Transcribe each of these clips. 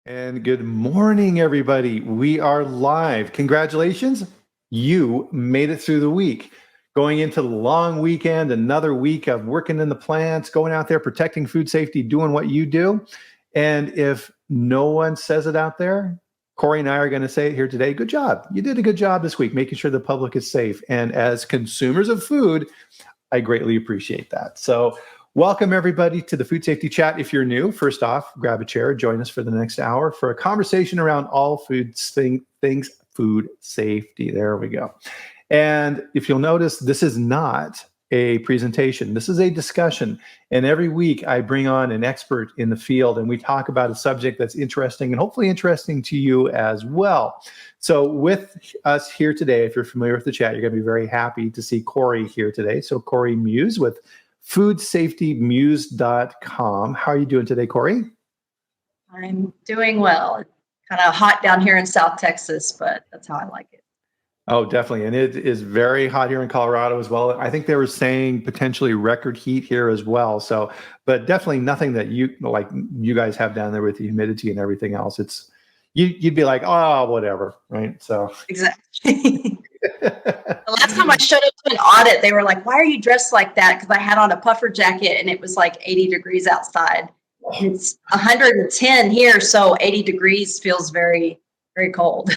And good morning, everybody. We are live. Congratulations. You made it through the week. Going into the long weekend, another week of working in the plants, going out there, protecting food safety, doing what you do. And if no one says it out there, Cori and I are going to say it here today. Good job. You did a good job this week, making sure the public is safe. And as consumers of food, I greatly appreciate that. So welcome, everybody, to the Food Safety Chat. If you're new, first off, grab a chair, join us for the next hour for a conversation around all things food safety. There we go. And if you'll notice, this is not a presentation. This is a discussion. And every week I bring on an expert in the field and we talk about a subject that's interesting and hopefully interesting to you as well. So with us here today, if you're familiar with the chat, you're going to be very happy to see Cori here today. So Cori Muse with foodsafetymuse.com. How are you doing today, Cori? I'm doing well. Kind of hot down here in South Texas, but that's how I like it. Oh, definitely. And it is very hot here in Colorado as well. I think they were saying potentially record heat here as well. So, but definitely nothing that you guys have down there with the humidity and everything else. It's you'd be like, oh, whatever, right? So exactly. The last time I showed up to an audit, they were like, why are you dressed like that? Because I had on a puffer jacket and it was like 80 degrees outside. It's 110 here, so 80 degrees feels very, very cold.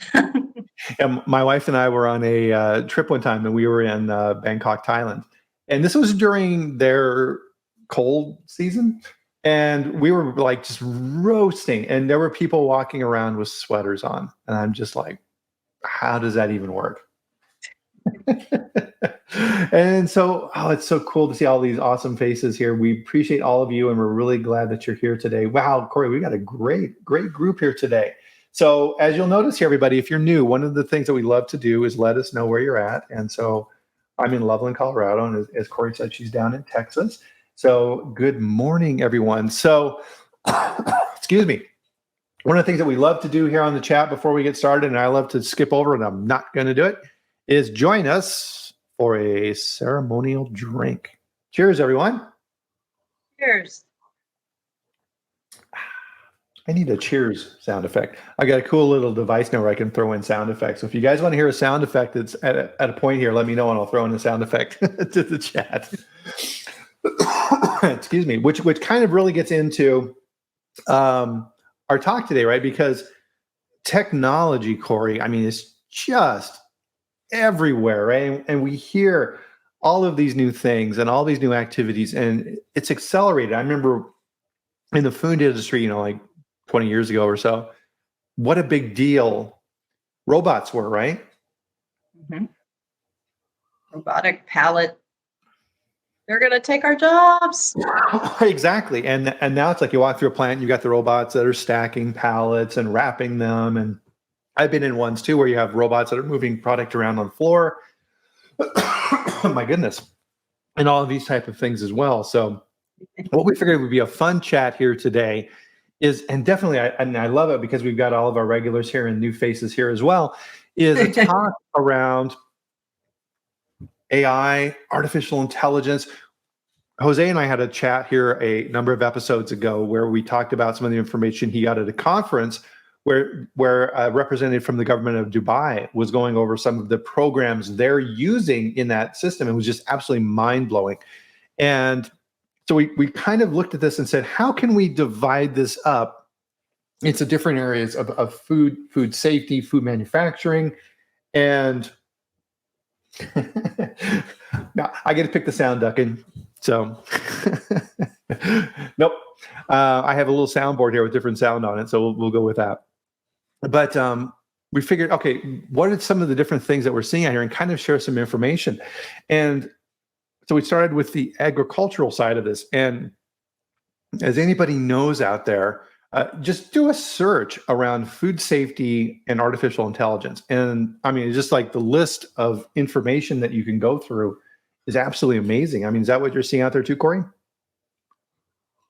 And my wife and I were on a trip one time, and we were in Bangkok, Thailand. And this was during their cold season. And we were like just roasting. And there were people walking around with sweaters on. And I'm just like, how does that even work? And so, it's so cool to see all these awesome faces here. We appreciate all of you, and we're really glad that you're here today. Wow, Cori, we got a great group here today. So as you'll notice here, everybody, if you're new, one of the things that we love to do is let us know where you're at. And so I'm in Loveland, Colorado, and as Cori said, she's down in Texas. So good morning, everyone. So, excuse me. One of the things that we love to do here on the chat before we get started, and I love to skip over, and I'm not going to do it, is join us for a ceremonial drink. Cheers, everyone. Cheers. I need a cheers sound effect. I got a cool little device now where I can throw in sound effects. So if you guys want to hear a sound effect that's at a point here, let me know and I'll throw in a sound effect to the chat. Excuse me, which kind of really gets into our talk today, right? Because technology, Cori, I mean, it's just everywhere, right? And we hear all of these new things and all these new activities, and it's accelerated. I remember in the food industry, like 20 years ago or so, what a big deal robots were, right? Mm-hmm. Robotic pallet. They're going to take our jobs. Exactly. And now it's like you walk through a plant, you got the robots that are stacking pallets and wrapping them. And I've been in ones too where you have robots that are moving product around on the floor. Oh my goodness. And all of these type of things as well. So what we figured would be a fun chat here today is, and definitely, I love it because we've got all of our regulars here and new faces here as well, is a talk around AI, artificial intelligence. Jose and I had a chat here a number of episodes ago where we talked about some of the information he got at a conference where a representative from the government of Dubai was going over some of the programs they're using in that system. It was just absolutely mind-blowing. And so we kind of looked at this and said, how can we divide this up into different areas of food safety, food manufacturing, and now I get to pick the sound, Duncan. So nope. I have a little soundboard here with different sound on it, so we'll go with that. But we figured, okay, what are some of the different things that we're seeing out here, and kind of share some information. And so we started with the agricultural side of this. And as anybody knows out there, just do a search around food safety and artificial intelligence. And I mean, it's just like the list of information that you can go through is absolutely amazing. I mean, is that what you're seeing out there too, Cori?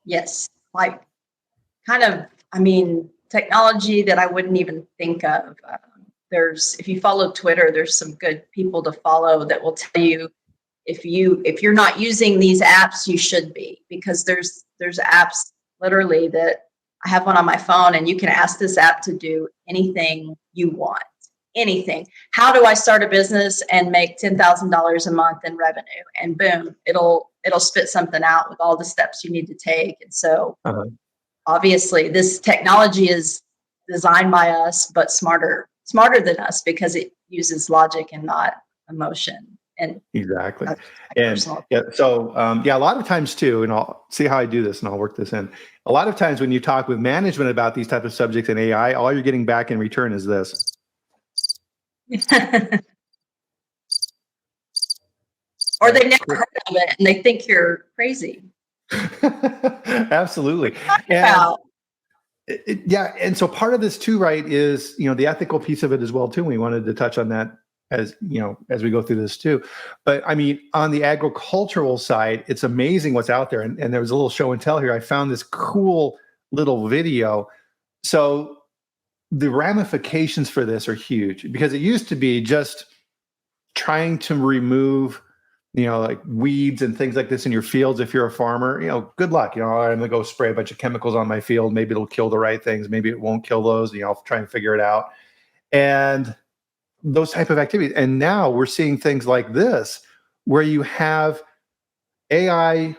Yes, like kind of, I mean, technology that I wouldn't even think of. If you follow Twitter, there's some good people to follow that will tell you if you're not using these apps, you should be, because there's apps literally that I have one on my phone, and you can ask this app to do anything you want. Anything. How do I start a business and make $10,000 a month in revenue? And boom, it'll spit something out with all the steps you need to take. And so obviously this technology is designed by us, but smarter than us, because it uses logic and not emotion. And Exactly. and yeah, so a lot of times too, and I'll see how I do this and I'll work this in. A lot of times when you talk with management about these type of subjects in AI, all you're getting back in return is this. Or they've never heard of it and they think you're crazy. Absolutely. And so part of this too, right, is, the ethical piece of it as well too. We wanted to touch on that as we go through this too. But I mean, on the agricultural side, it's amazing what's out there. And there was a little show and tell here. I found this cool little video. So the ramifications for this are huge, because it used to be just trying to remove, like weeds and things like this in your fields. If you're a farmer, good luck. I'm going to go spray a bunch of chemicals on my field. Maybe it'll kill the right things. Maybe it won't kill those. I'll try and figure it out. And those type of activities. And now we're seeing things like this, where you have AI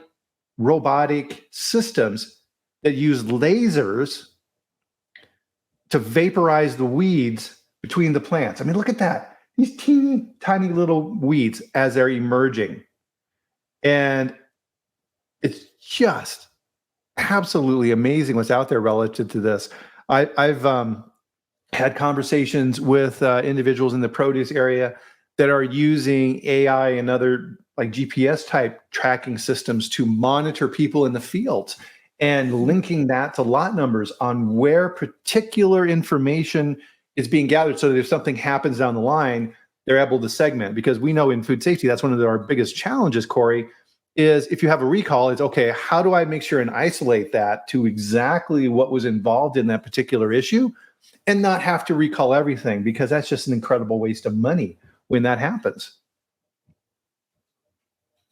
robotic systems that use lasers to vaporize the weeds between the plants. I mean, look at that. These teeny tiny little weeds as they're emerging. And it's just absolutely amazing what's out there relative to this. I've had conversations with individuals in the produce area that are using AI and other like GPS type tracking systems to monitor people in the fields, and linking that to lot numbers on where particular information is being gathered, so that if something happens down the line, they're able to segment. Because we know in food safety, that's one of our biggest challenges, Cori, is if you have a recall, it's okay, how do I make sure and isolate that to exactly what was involved in that particular issue, and not have to recall everything, because that's just an incredible waste of money when that happens.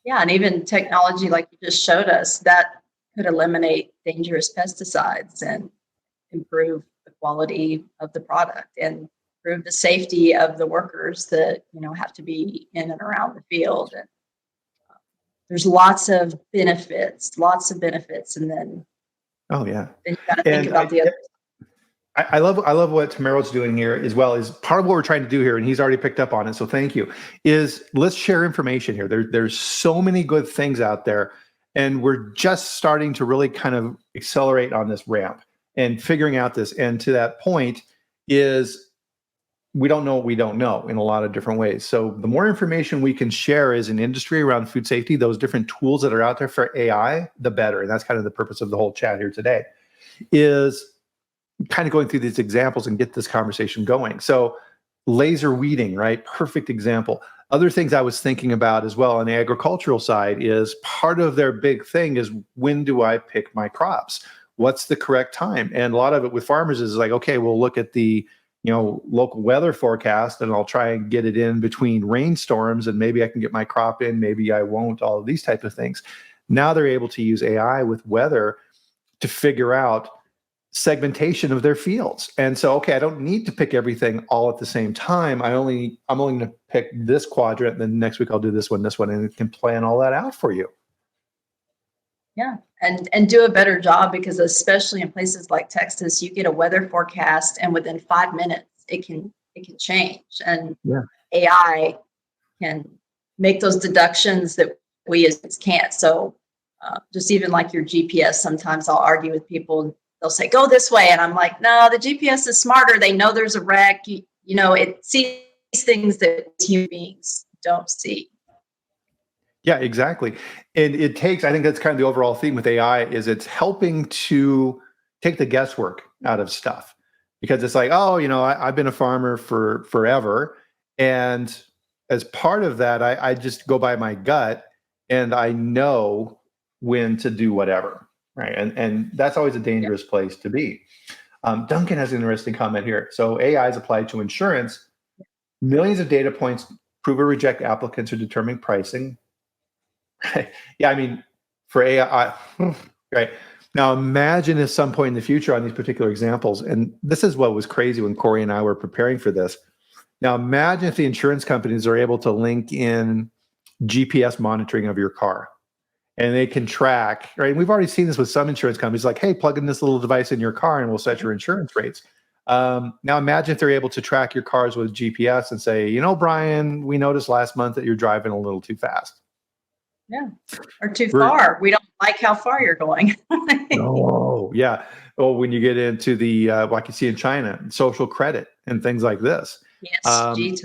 Yeah, and even technology like you just showed us, that could eliminate dangerous pesticides and improve the quality of the product and improve the safety of the workers that have to be in and around the field. And there's lots of benefits, and then then you got to think about the other. I love what Tamaro's doing here as well. Is part of what we're trying to do here, and he's already picked up on it, so thank you, is let's share information here. There's so many good things out there, and we're just starting to really kind of accelerate on this ramp and figuring out this. And to that point is, we don't know what we don't know in a lot of different ways. So the more information we can share as an industry around food safety, those different tools that are out there for AI, the better. And that's kind of the purpose of the whole chat here today, is kind of going through these examples and get this conversation going. So laser weeding, right? Perfect example. Other things I was thinking about as well on the agricultural side is, part of their big thing is, when do I pick my crops? What's the correct time? And a lot of it with farmers is like, okay, we'll look at the local weather forecast, and I'll try and get it in between rainstorms, and maybe I can get my crop in, maybe I won't, all of these type of things. Now they're able to use AI with weather to figure out segmentation of their fields. And so, okay, I don't need to pick everything all at the same time. I'm only going to pick this quadrant, and then next week I'll do this one, and it can plan all that out for you. Yeah, and do a better job, because especially in places like Texas, you get a weather forecast, and within 5 minutes it can change, and AI can make those deductions that we as can't. So just even like your GPS, sometimes I'll argue with people. They'll say, go this way. And I'm like, no, the GPS is smarter. They know there's a wreck. It sees things that human beings don't see. Yeah, exactly. And I think that's kind of the overall theme with AI, is it's helping to take the guesswork out of stuff, because it's like, I've been a farmer for forever. And as part of that, I just go by my gut, and I know when to do whatever. Right. And that's always a dangerous place to be. Duncan has an interesting comment here. So AI is applied to insurance. Millions of data points prove or reject applicants or determine pricing. Yeah, I mean, for AI, right. Now, imagine at some point in the future on these particular examples, and this is what was crazy when Cori and I were preparing for this. Now, imagine if the insurance companies are able to link in GPS monitoring of your car, and they can track, right? And we've already seen this with some insurance companies, like, hey, plug in this little device in your car and we'll set your insurance rates. Now, imagine if they're able to track your cars with GPS and say, Bryan, we noticed last month that you're driving a little too fast. Yeah. Or too far. We don't like how far you're going. Oh, yeah. Well, when you get into the, like you see in China, social credit and things like this. Yes,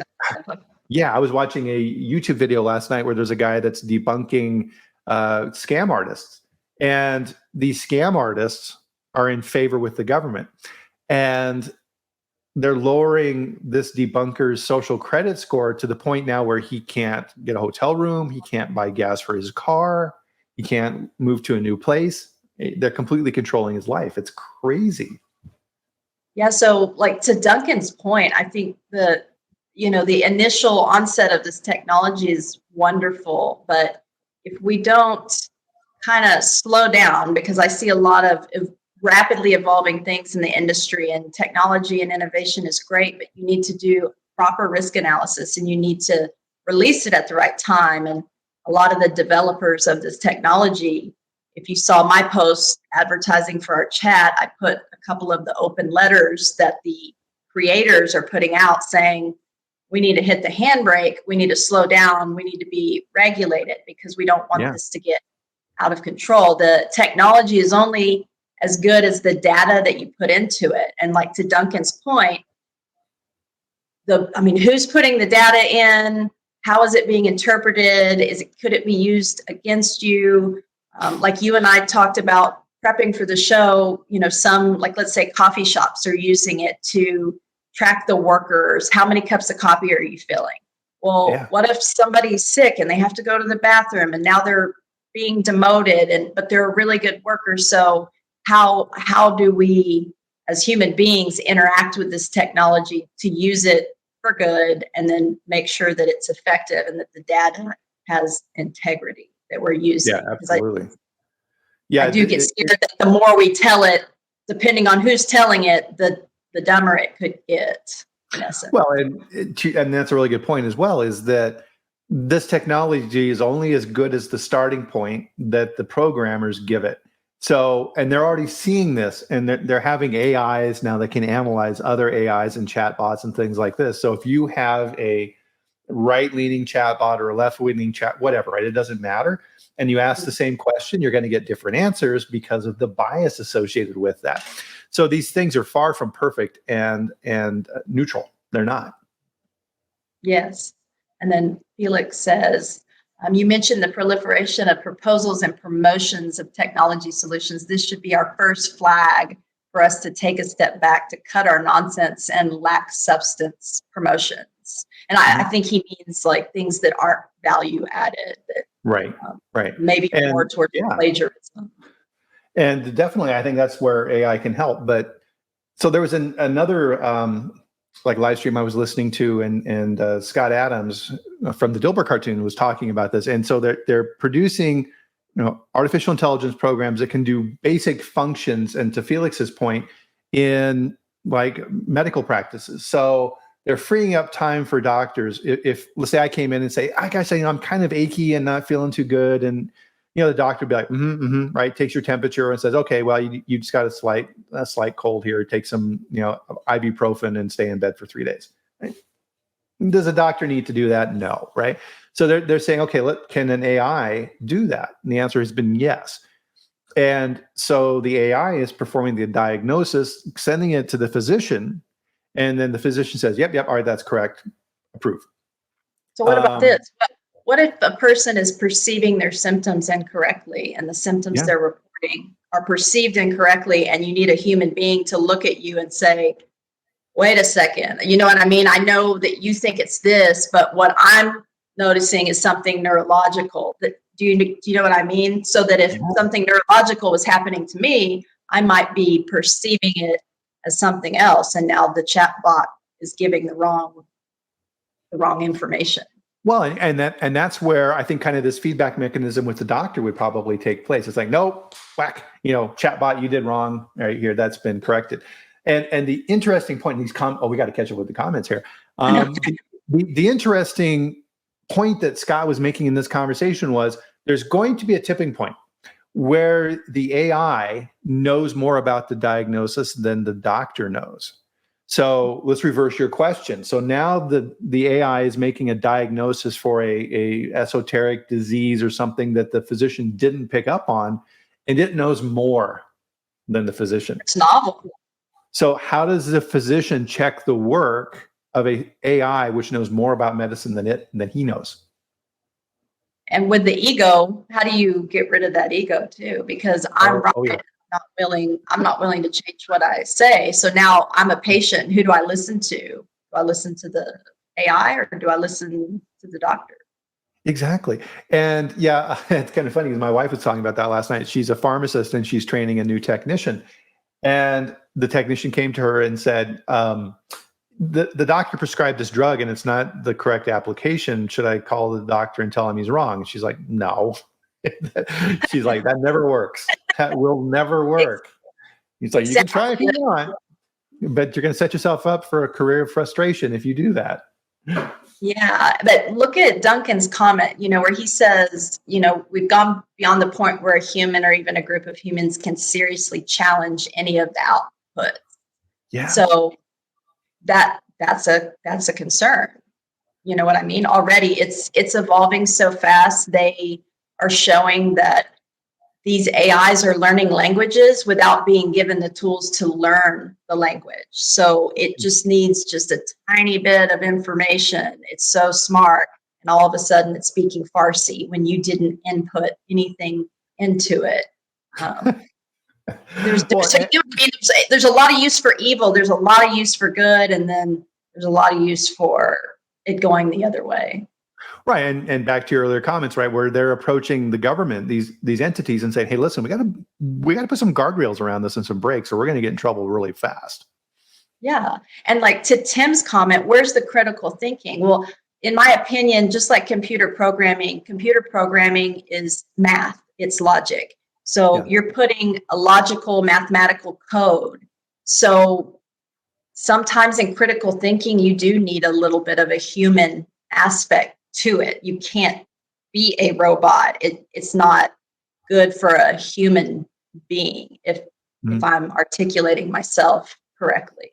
yeah, I was watching a YouTube video last night where there's a guy that's debunking scam artists. And these scam artists are in favor with the government. And they're lowering this debunker's social credit score to the point now where he can't get a hotel room, he can't buy gas for his car, he can't move to a new place. They're completely controlling his life. It's crazy. Yeah, so like to Duncan's point, I think the initial onset of this technology is wonderful, but if we don't kind of slow down, because I see a lot of rapidly evolving things in the industry, and technology and innovation is great, but you need to do proper risk analysis and you need to release it at the right time. And a lot of the developers of this technology, if you saw my post advertising for our chat, I put a couple of the open letters that the creators are putting out saying, we need to hit the handbrake, we need to slow down, we need to be regulated because we don't want this to get out of control. The technology is only as good as the data that you put into it. And like to Duncan's point, who's putting the data in? How is it being interpreted? Could it be used against you? Like you and I talked about prepping for the show, some, like let's say coffee shops are using it to track the workers. How many cups of coffee are you filling? Well, what if somebody's sick and they have to go to the bathroom and now they're being demoted, but they're a really good worker. So how do we as human beings interact with this technology to use it for good and then make sure that it's effective and that the data has integrity that we're using? Yeah, absolutely. I do get scared that the more we tell it, depending on who's telling it, the dumber it could get, in essence. Well, and that's a really good point as well, is that this technology is only as good as the starting point that the programmers give it. So, and they're already seeing this, and they're having AIs now that can analyze other AIs and chatbots and things like this. So if you have a right-leaning chatbot or a left-leaning chat, whatever, right? It doesn't matter. And you ask the same question, you're going to get different answers because of the bias associated with that. So these things are far from perfect and neutral. They're not. Yes. And then Felix says, you mentioned the proliferation of proposals and promotions of technology solutions. This should be our first flag for us to take a step back to cut our nonsense and lack substance promotions. And I think he means like things that aren't value added. That, right. Maybe more towards plagiarism. And definitely, I think that's where AI can help. But so there was another like live stream I was listening to, and Scott Adams from the Dilbert cartoon was talking about this. And so they're producing, artificial intelligence programs that can do basic functions. And to Felix's point, in like medical practices. So they're freeing up time for doctors. If let's say I came in and say, I gotta say, I'm kind of achy and not feeling too good, and the doctor would be like, right, takes your temperature and says, okay, well, you just got a slight cold here. Take some, ibuprofen and stay in bed for 3 days. Right? Does a doctor need to do that? No, right? So they're saying, okay, can an AI do that? And the answer has been yes. And so the AI is performing the diagnosis, sending it to the physician, and then the physician says, yep, all right, that's correct, approve. So what about this? What if a person is perceiving their symptoms incorrectly, and the symptoms they're reporting are perceived incorrectly, and you need a human being to look at you and say, wait a second, you know what I mean? I know that you think it's this, but what I'm noticing is something neurological. Do you know what I mean? So that if something neurological was happening to me, I might be perceiving it as something else, and now the chat bot is giving the wrong information. Well, and that's where I think kind of this feedback mechanism with the doctor would probably take place. It's like, nope, whack, chatbot, you did wrong. Right here, that's been corrected. And the interesting point in these we got to catch up with the comments here. The interesting point that Scott was making in this conversation was there's going to be a tipping point where the AI knows more about the diagnosis than the doctor knows. So let's reverse your question. So now the AI is making a diagnosis for a esoteric disease or something that the physician didn't pick up on, and it knows more than the physician. It's novel. So how does the physician check the work of a AI which knows more about medicine than he knows? And with the ego, how do you get rid of that ego too? Because I'm right. Yeah. I'm not willing to change what I say. So now I'm a patient. Who do I listen to? Do I listen to the AI or do I listen to the doctor? Exactly. And yeah, it's kind of funny because my wife was talking about that last night. She's a pharmacist and she's training a new technician. And the technician came to her and said, the doctor prescribed this drug and it's not the correct application. Should I call the doctor and tell him he's wrong? And she's like, no. She's like, that never works. That will never work. He's like, you can try if you want, but you're going to set yourself up for a career of frustration if you do that. Yeah, but look at Duncan's comment, where he says, we've gone beyond the point where a human or even a group of humans can seriously challenge any of the outputs. Yeah. So that's a concern. You know what I mean? Already it's evolving so fast. They are showing that these AIs are learning languages without being given the tools to learn the language. So it just needs just a tiny bit of information. It's so smart. And all of a sudden it's speaking Farsi when you didn't input anything into it. There's a lot of use for evil. There's a lot of use for good. And then there's a lot of use for it going the other way. Right. And back to your earlier comments, right, where they're approaching the government, these entities and saying, hey, listen, we gotta put some guardrails around this and some brakes or we're going to get in trouble really fast. Yeah. And like to Tim's comment, where's the critical thinking? Well, in my opinion, just like computer programming is math, it's logic. So you're putting a logical mathematical code. So sometimes in critical thinking, you do need a little bit of a human aspect to it. You can't be a robot. It's not good for a human being if I'm articulating myself correctly.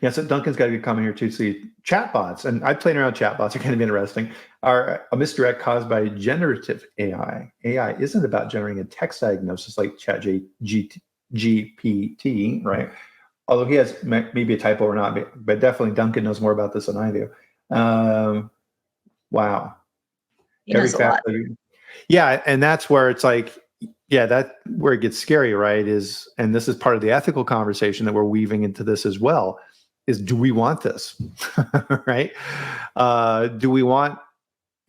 Yeah, so Duncan's got a good comment here too. See, chatbots, and I've played around with chatbots, they're kind of interesting, are a misdirect caused by generative AI. AI isn't about generating a text diagnosis like GPT, right? Although he has maybe a typo or not, but definitely Duncan knows more about this than I do. Wow. He knows a lot. Yeah, and that's where it's like, where it gets scary, right? And this is part of the ethical conversation that we're weaving into this as well, is do we want this, right? Do we want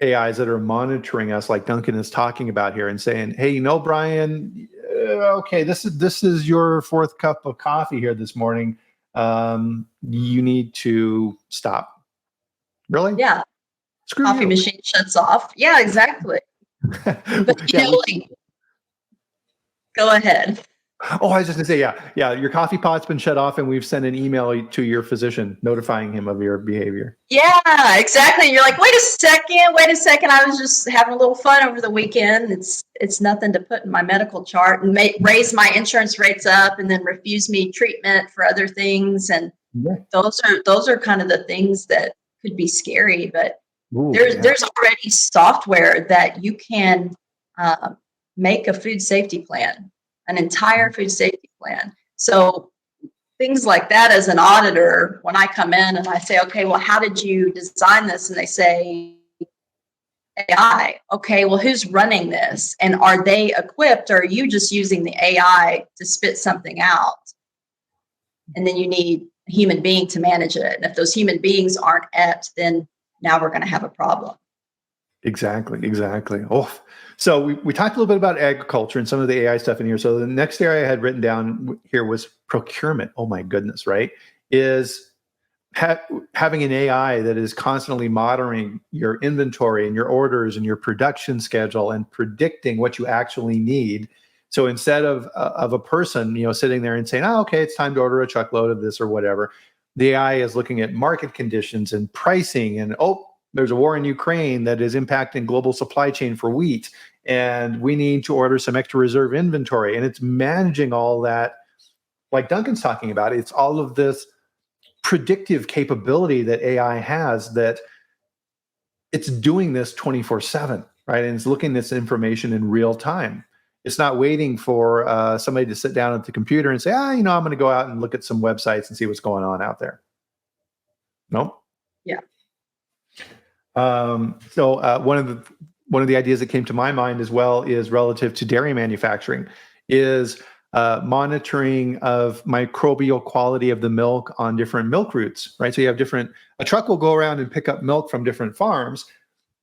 AIs that are monitoring us like Duncan is talking about here and saying, hey, Bryan, okay, this is your fourth cup of coffee here this morning. You need to stop. Really? Yeah. Screw Coffee you. machine shuts off. Yeah, exactly. But go ahead. Oh, I was just gonna say, yeah. Your coffee pot's been shut off, and we've sent an email to your physician notifying him of your behavior. Yeah, exactly. You're like, wait a second. I was just having a little fun over the weekend. It's nothing to put in my medical chart and raise my insurance rates up, and then refuse me treatment for other things. And those are kind of the things that could be scary. But there's already software that you can make a food safety plan. An entire food safety plan. So things like that, as an auditor, when I come in and I say, okay, well, how did you design this? And they say AI. Okay, well, who's running this? And are they equipped, or are you just using the AI to spit something out? And then you need a human being to manage it. And if those human beings aren't apt, then now we're going to have a problem. Exactly. Oh, so we talked a little bit about agriculture and some of the AI stuff in here. So the next area I had written down here was procurement. Oh my goodness, right? having an AI that is constantly monitoring your inventory and your orders and your production schedule and predicting what you actually need. So instead of a person, sitting there and saying, "Oh, okay, it's time to order a truckload of this or whatever," the AI is looking at market conditions and pricing, and there's a war in Ukraine that is impacting global supply chain for wheat, and we need to order some extra reserve inventory, and it's managing all that, like Duncan's talking about. It's all of this predictive capability that AI has, that it's doing this 24/7, right? And it's looking at this information in real time. It's not waiting for somebody to sit down at the computer and say, I'm going to go out and look at some websites and see what's going on out there. Nope. Yeah. So one of the ideas that came to my mind as well is relative to dairy manufacturing, is monitoring of microbial quality of the milk on different milk routes, right? So you have a truck will go around and pick up milk from different farms,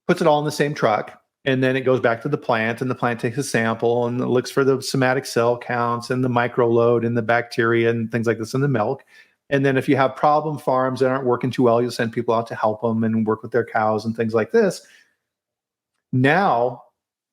puts it all in the same truck, and then it goes back to the plant, and the plant takes a sample and looks for the somatic cell counts and the micro load and the bacteria and things like this in the milk. And then if you have problem farms that aren't working too well, you'll send people out to help them and work with their cows and things like this. Now,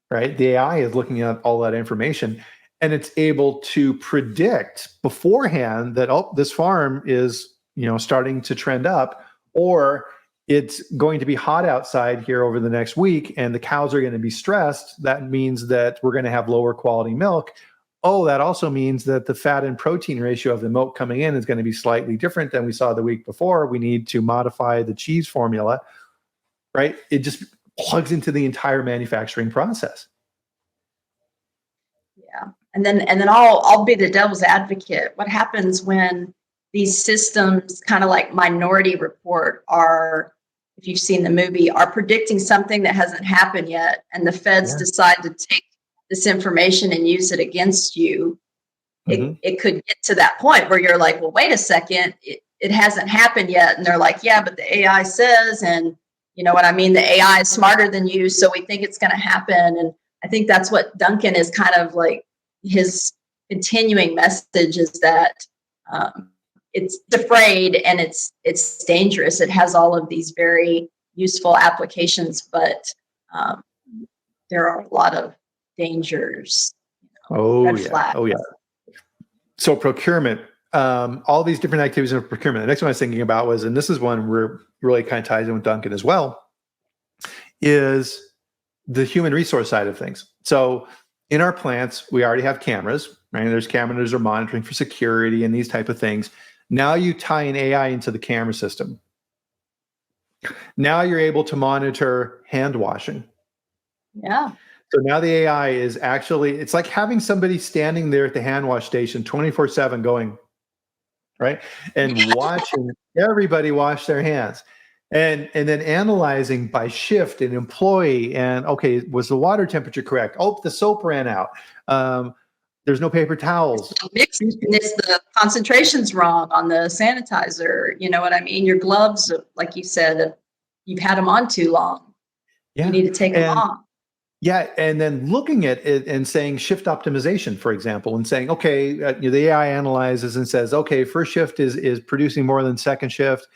right, the AI is looking at all that information, and it's able to predict beforehand that, this farm is, starting to trend up, or it's going to be hot outside here over the next week and the cows are going to be stressed. That means that we're going to have lower quality milk. That also means that the fat and protein ratio of the milk coming in is going to be slightly different than we saw the week before. We need to modify the cheese formula, right? It just plugs into the entire manufacturing process. Yeah. And then I'll be the devil's advocate. What happens when these systems, kind of like Minority Report, are, if you've seen the movie, are predicting something that hasn't happened yet, and the feds decide to take this information and use it against you? It could get to that point where you're like, well, wait a second, it hasn't happened yet. And they're like, yeah, but the AI says, and you know what I mean? The AI is smarter than you, so we think it's going to happen. And I think that's what Duncan is kind of like, his continuing message is that it's afraid and it's dangerous. It has all of these very useful applications, but there are a lot of dangers. Red flags. Oh yeah. So procurement, all these different activities of procurement. The next one I was thinking about was, and this is one where really kind of ties in with Duncan as well, is the human resource side of things. So in our plants, we already have cameras, right? There's cameras that are monitoring for security and these type of things. Now you tie an AI into the camera system. Now you're able to monitor hand washing. Yeah. So now the AI is actually, it's like having somebody standing there at the hand wash station 24/7 going, right? And watching everybody wash their hands. And then analyzing by shift and employee, and okay, was the water temperature correct? The soap ran out. There's no paper towels. The concentration's wrong on the sanitizer. You know what I mean? Your gloves, like you said, you've had them on too long. Yeah. You need to take them off. Yeah, and then looking at it and saying shift optimization, for example, and saying, okay, the AI analyzes and says, okay, first shift is producing more than second shift.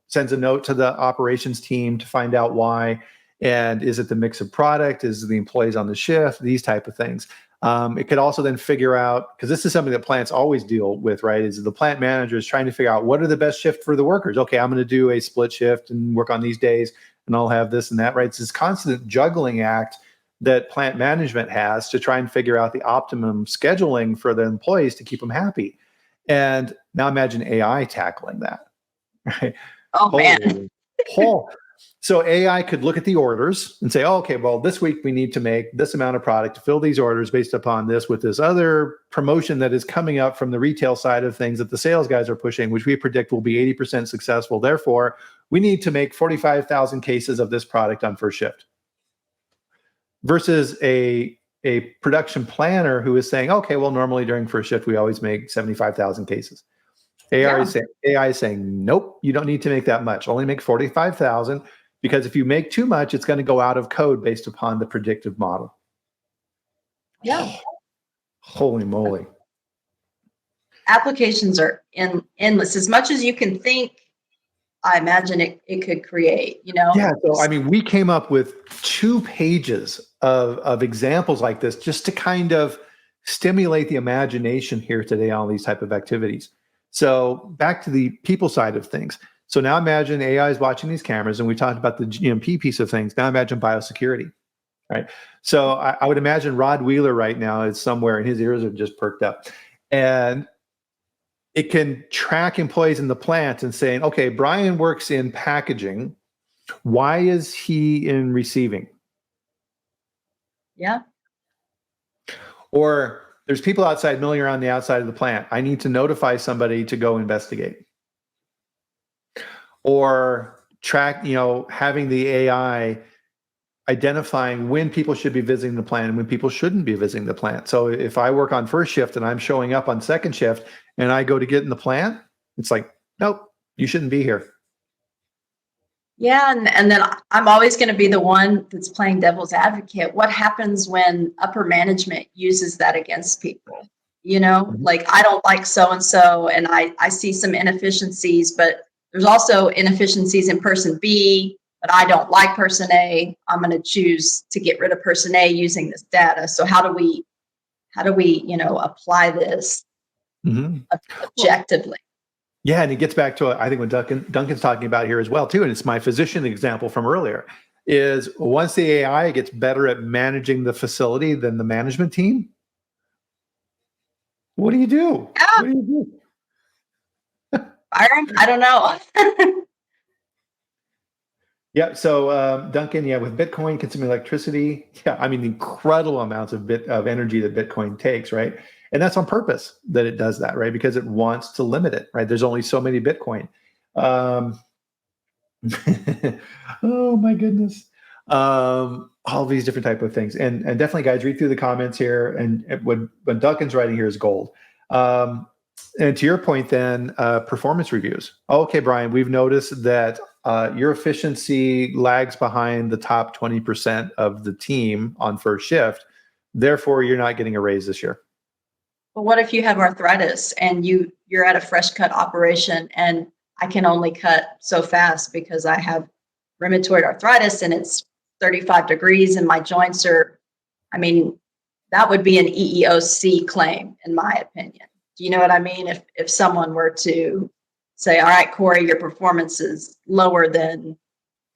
Sends a note to the operations team to find out why, and is it the mix of product? Is it the employees on the shift? These type of things. It could also then figure out, because this is something that plants always deal with, right? Is the plant manager is trying to figure out what are the best shift for the workers. Okay, I'm going to do a split shift and work on these days, and I'll have this and that, right? It's this constant juggling act that plant management has to try and figure out the optimum scheduling for the employees to keep them happy. And now imagine AI tackling that, right? Oh, man. So AI could look at the orders and say, okay, well, this week we need to make this amount of product to fill these orders based upon this, with this other promotion that is coming up from the retail side of things that the sales guys are pushing, which we predict will be 80% successful. Therefore, we need to make 45,000 cases of this product on first shift. Versus a production planner who is saying, okay, well, normally during first shift, we always make 75,000 cases. AI is saying, nope, you don't need to make that much. Only make 45,000, because if you make too much, it's going to go out of code based upon the predictive model. Yeah. Holy moly. Applications are endless. As much as you can think I imagine it could create, you know? Yeah. So, I mean, we came up with 2 pages of examples like this just to kind of stimulate the imagination here today on these type of activities. So back to the people side of things. So now imagine AI is watching these cameras, and we talked about the GMP piece of things. Now imagine biosecurity, right? So I would imagine Rod Wheeler right now is somewhere and his ears are just perked up. And it can track employees in the plant and saying, okay, Bryan works in packaging. Why is he in receiving? Yeah. Or there's people outside milling around the outside of the plant. I need to notify somebody to go investigate. Or track, having the AI identifying when people should be visiting the plant and when people shouldn't be visiting the plant. So if I work on first shift and I'm showing up on second shift and I go to get in the plant, it's like, nope, you shouldn't be here. Yeah, and then I'm always going to be the one that's playing devil's advocate. What happens when upper management uses that against people? Like I don't like so and so, and I see some inefficiencies, but there's also inefficiencies in person B, but I don't like person A. I'm going to choose to get rid of person A using this data. So how do we apply this objectively? Yeah, and it gets back to, I think, what Duncan's talking about here as well, too, and it's my physician example from earlier, is once the AI gets better at managing the facility than the management team, what do you do? Yeah. What do you do? I don't know. Yeah, so Duncan, with Bitcoin consuming electricity, I mean, incredible amounts of energy that Bitcoin takes, right? And that's on purpose that it does that, right? Because it wants to limit it, right? There's only so many Bitcoin. Oh my goodness. All these different type of things. And definitely, guys, read through the comments here. And when Duncan's writing here is gold. And to your point then, performance reviews. Okay, Bryan, we've noticed that your efficiency lags behind the top 20% of the team on first shift. Therefore, you're not getting a raise this year. Well, what if you have arthritis and you're at a fresh cut operation and I can only cut so fast because I have rheumatoid arthritis and it's 35 degrees and my joints are, that would be an EEOC claim, in my opinion. Do you know what I mean? If someone were to say, all right, Cori, your performance is lower than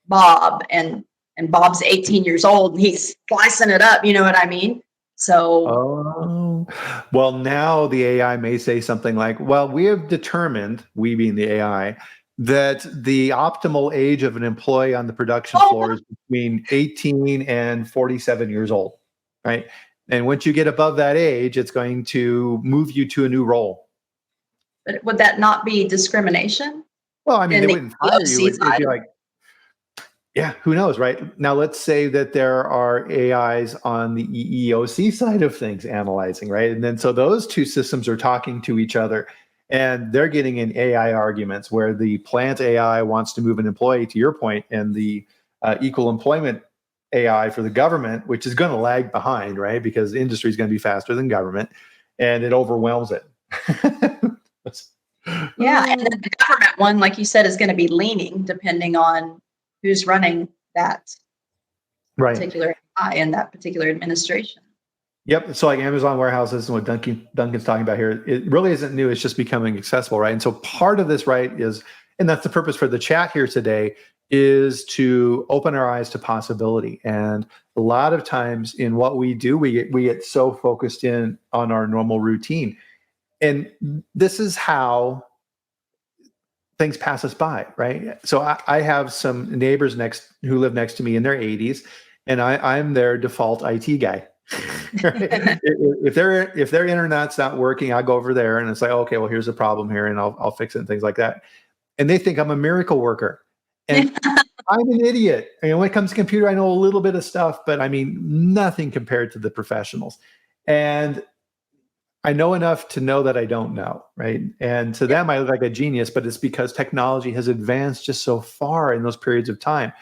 Bob, and Bob's 18 years old and he's slicing it up, you know what I mean? So, well, now the AI may say something like, well, we have determined, we being the AI, that the optimal age of an employee on the production floor is between 18 and 47 years old, right? And once you get above that age, it's going to move you to a new role. But would that not be discrimination? Well, I mean, they wouldn't fire you if you're like, yeah, who knows, right? Now, let's say that there are AIs on the EEOC side of things analyzing, right? And then so those two systems are talking to each other and they're getting in AI arguments where the plant AI wants to move an employee, to your point, and the equal employment AI for the government, which is going to lag behind, right? Because the industry is going to be faster than government and it overwhelms it. Yeah, and then the government one, like you said, is going to be leaning depending on who's running that particular AI in that particular administration. Yep. So like Amazon warehouses and what Duncan's talking about here, it really isn't new. It's just becoming accessible, right? And so part of this, right, is, and that's the purpose for the chat here today, is to open our eyes to possibility. And a lot of times in what we do, we get so focused in on our normal routine. And this is how things pass us by, right? So I have some neighbors who live next to me in their 80s, and I'm their default IT guy. If their internet's not working, I go over there and it's like, okay, well, here's the problem here, and I'll fix it and things like that. And they think I'm a miracle worker, and I'm an idiot. I mean, when it comes to computer, I know a little bit of stuff, but I mean, nothing compared to the professionals. And I know enough to know that I don't know, right? And to them, I look like a genius, but it's because technology has advanced just so far in those periods of time.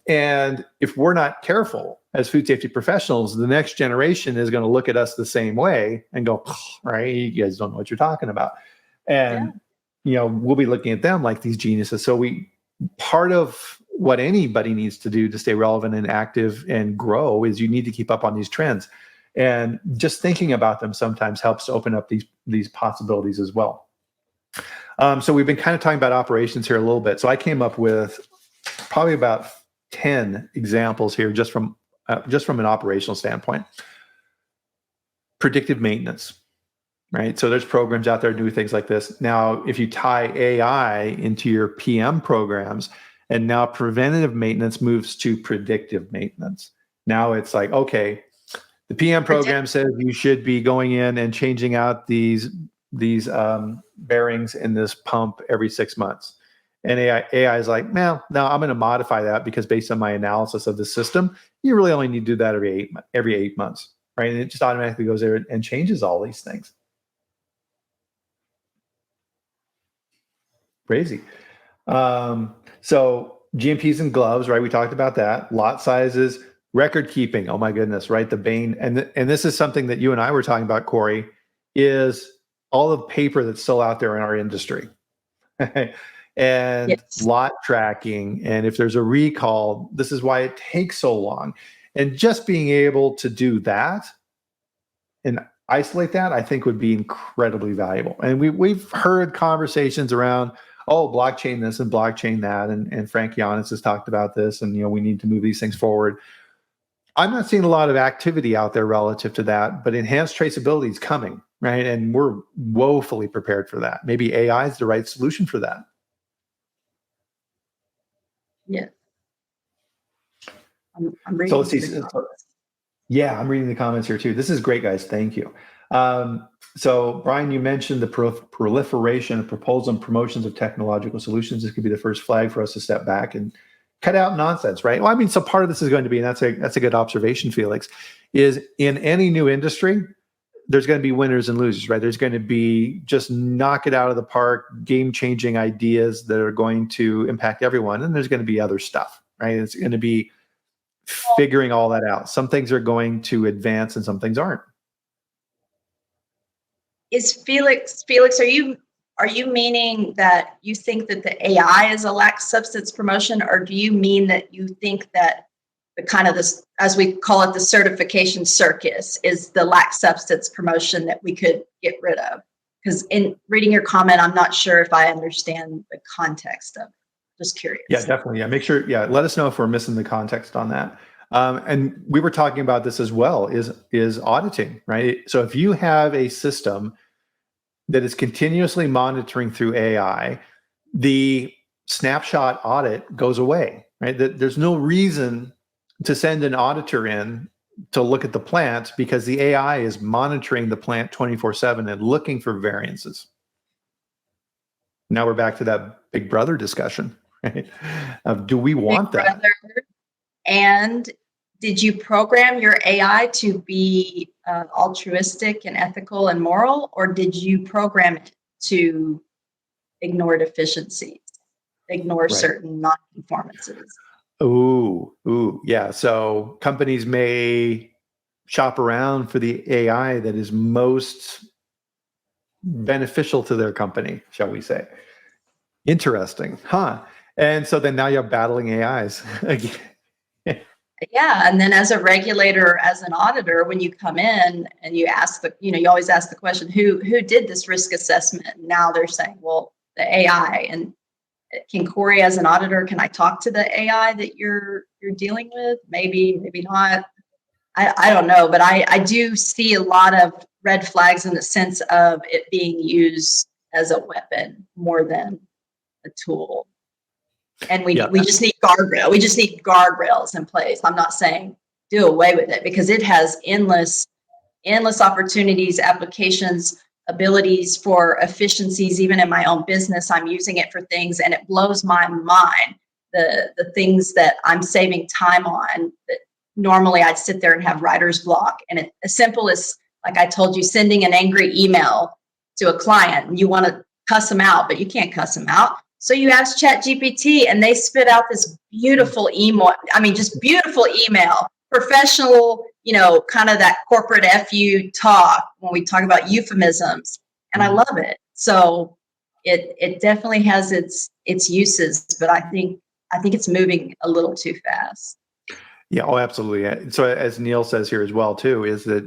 And if we're not careful as food safety professionals, the next generation is going to look at us the same way and go, right, you guys don't know what you're talking about. And, we'll be looking at them like these geniuses. So we part of what anybody needs to do to stay relevant and active and grow is you need to keep up on these trends. And just thinking about them sometimes helps to open up these possibilities as well. So we've been kind of talking about operations here a little bit. So I came up with probably about 10 examples here just from an operational standpoint. Predictive maintenance, right? So there's programs out there that do things like this. Now, if you tie AI into your PM programs, and now preventative maintenance moves to predictive maintenance. Now it's like, okay, the PM program says you should be going in and changing out these bearings in this pump every 6 months. And AI is like, no, I'm going to modify that because based on my analysis of the system, you really only need to do that every 8 months, right? And it just automatically goes there and changes all these things. Crazy. So GMPs and gloves, right? We talked about that. Lot sizes, record keeping. Oh my goodness, right? The bane. And this is something that you and I were talking about, Cori, is all the paper that's still out there in our industry. And yes. lot tracking. And if there's a recall, this is why it takes so long. And just being able to do that and isolate that, I think would be incredibly valuable. And we've heard conversations around, blockchain this and blockchain that. And Frank Giannis has talked about this. And, we need to move these things forward. I'm not seeing a lot of activity out there relative to that, but enhanced traceability is coming, right? And we're woefully prepared for that. Maybe AI is the right solution for that. Yeah. I'm reading. So let's see. Yeah, I'm reading the comments here too. This is great, guys. Thank you. So Bryan, you mentioned the proliferation of proposals and promotions of technological solutions. This could be the first flag for us to step back and cut out nonsense, right? Well, I mean, so part of this is going to be, and that's a good observation, Felix, is in any new industry, there's going to be winners and losers, right? There's going to be just knock it out of the park, game-changing ideas that are going to impact everyone, and there's going to be other stuff, right? It's going to be figuring all that out. Some things are going to advance and some things aren't. Is Felix, are you meaning that you think that the AI is a lack substance promotion, or do you mean that you think that the kind of this, as we call it, the certification circus is the lack substance promotion that we could get rid of? Because in reading your comment, I'm not sure if I understand the context of it. Just curious. Yeah, definitely. Yeah, make sure. Yeah, let us know if we're missing the context on that. And we were talking about this as well. Is auditing, right? So if you have a system that is continuously monitoring through AI, the snapshot audit goes away, right? There's no reason to send an auditor in to look at the plant because the AI is monitoring the plant 24/7 and looking for variances. Now we're back to that big brother discussion, right? Do we want that? And did you program your AI to be altruistic and ethical and moral, or did you program it to ignore deficiencies, ignore certain non-conformances? Ooh, yeah. So companies may shop around for the AI that is most beneficial to their company, shall we say. Interesting, huh? And so then now you're battling AIs again. Yeah, and then as a regulator, as an auditor, when you come in and you ask you always ask the question, who did this risk assessment? And now they're saying, well, the AI. And can Cori, as an auditor, can I talk to the AI that you're dealing with? Maybe not. I don't know, but I do see a lot of red flags in the sense of it being used as a weapon more than a tool. And we just need guardrail. We just need guardrails in place. I'm not saying do away with it because it has endless opportunities, applications, abilities for efficiencies. Even in my own business, I'm using it for things, and it blows my mind the things that I'm saving time on that normally I'd sit there and have writer's block. And it's as simple as, like I told you, sending an angry email to a client and you want to cuss them out, but you can't cuss them out. So you ask ChatGPT and they spit out this beautiful email. I mean, just beautiful email, professional, kind of that corporate FU talk when we talk about euphemisms. And I love it. So it definitely has its uses, but I think it's moving a little too fast. Yeah, oh, absolutely. So as Neil says here as well too, is that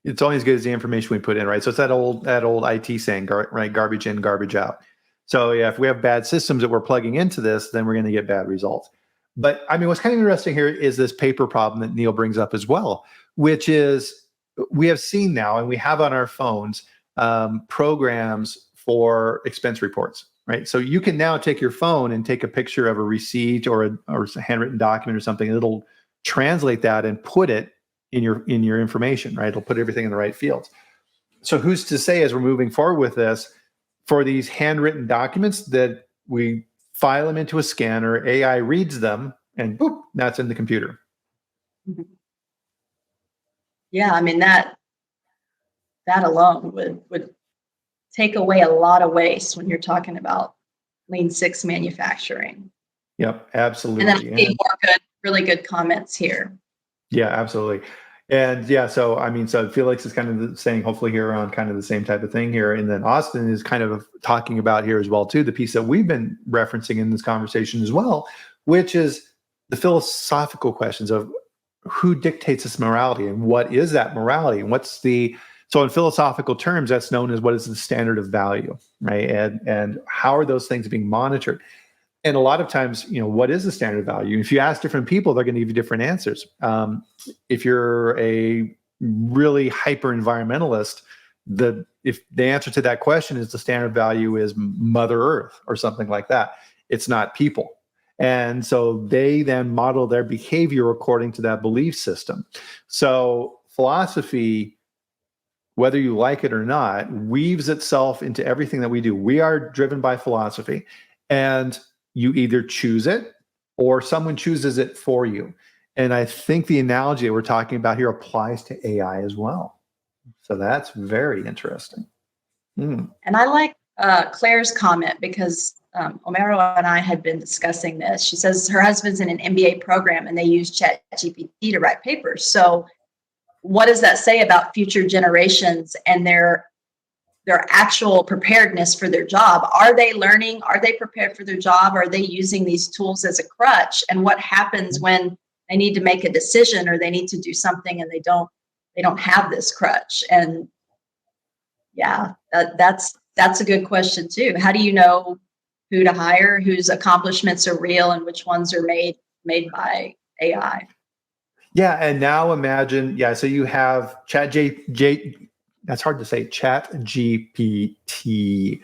it's only as good as the information we put in, right? So it's that old IT saying, right? Garbage in, garbage out. So yeah, if we have bad systems that we're plugging into this, then we're going to get bad results. But I mean, what's kind of interesting here is this paper problem that Neil brings up as well, which is we have seen now, and we have on our phones programs for expense reports, right? So you can now take your phone and take a picture of a receipt or a handwritten document or something, and it'll translate that and put it in your information, right? It'll put everything in the right fields. So who's to say, as we're moving forward with this, for these handwritten documents, that we file them into a scanner, AI reads them, and boop, that's in the computer. Mhm. Yeah, I mean that alone would take away a lot of waste when you're talking about Lean Six manufacturing. Yep, And then I absolutely. see really good comments here. Yeah, absolutely. And yeah, so I mean, so Felix is kind of saying hopefully here on kind of the same type of thing here. And then Austin is kind of talking about here as well, too, the piece that we've been referencing in this conversation as well, which is the philosophical questions of who dictates this morality and what is that morality and so in philosophical terms, that's known as what is the standard of value, right? And how are those things being monitored? And a lot of times, what is the standard value? If you ask different people, they're going to give you different answers. If you're a really hyper environmentalist, if the answer to that question is the standard value is Mother Earth or something like that, it's not people. And so they then model their behavior according to that belief system. So philosophy, whether you like it or not, weaves itself into everything that we do. We are driven by philosophy, and you either choose it or someone chooses it for you. And I think the analogy that we're talking about here applies to AI as well. So that's very interesting. And I like Claire's comment because Omero and I had been discussing this. She says her husband's in an MBA program and they use ChatGPT to write papers. So what does that say about future generations and their actual preparedness for their job? Are they learning? Are they prepared for their job? Are they using these tools as a crutch? And what happens when they need to make a decision or they need to do something and they don't have this crutch? And yeah, that's a good question too. How do you know who to hire, whose accomplishments are real and which ones are made by AI? Yeah, and now imagine, so you have that's hard to say, Chat GPT.